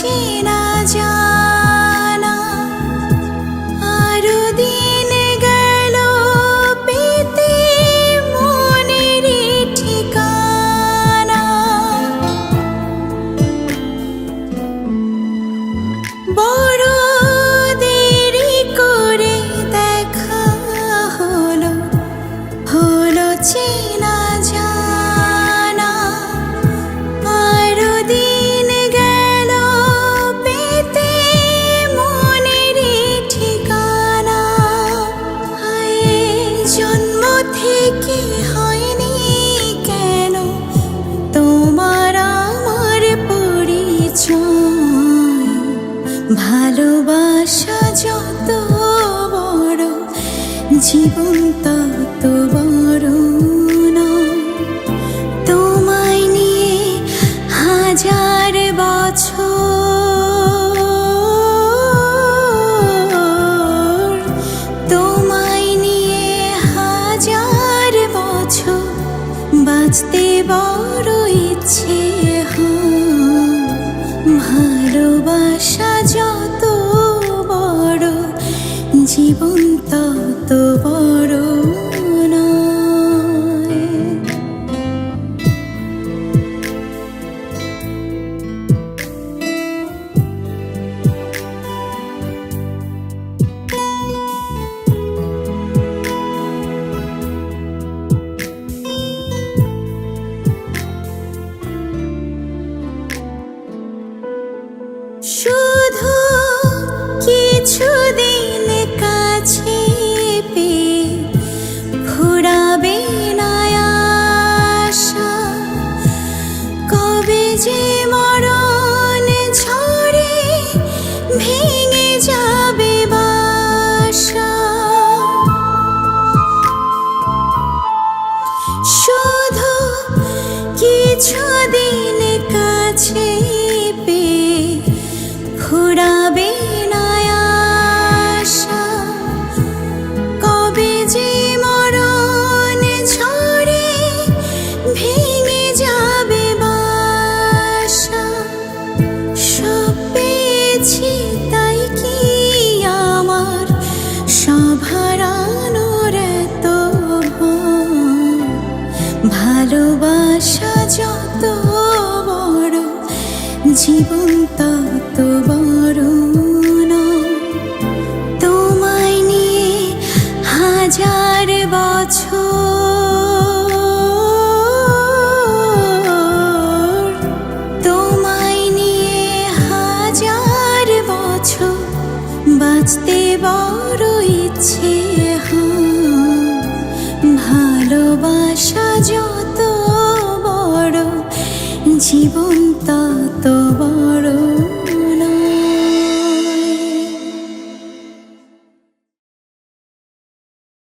চেনা জানা। আরো দিন গেল পেতে মনের ঠিকানা। বড় দেরি করে দেখা হলো, হলো চেনা জানা। আরো দিন গেল পেতে মনের ঠিকানা। হায় জন্ম থেকে হয়নি কেন তোমার আমার পরিচয়। ভালোবাসা যত বড় জীবন তত বড় নয়। তোমায় নিয়ে হাজার বছর, তোমায় নিয়ে হাজার বছর বাঁচতে বড় ইচ্ছে হয়। ভালোবাসা যত বড় জীবন তত বড় নয়। শুধু কিছুদিন কাছে পেয়ে ফুরাবে না আশা। কবে যে মরণ ঝড়ে ভেঙে যাবে বাসা। শুধু কিছুদিন কাছে পেয়ে ফুরাবে না আশা। কবে যে মরণ ঝড়ে ভেঙে যাবে বাসা। সব পেয়েছি তাই কি আমার সব হারানোর এত ভয়। ভালোবাসা যত বড় জীবন তত বড় নয়। তোমায় নিয়ে হাজার বছর, তোমায় নিয়ে হাজার বছর বাঁচতে বড় ইচ্ছে হয়। ভালোবাসা যত বড় জীবন তত বড়।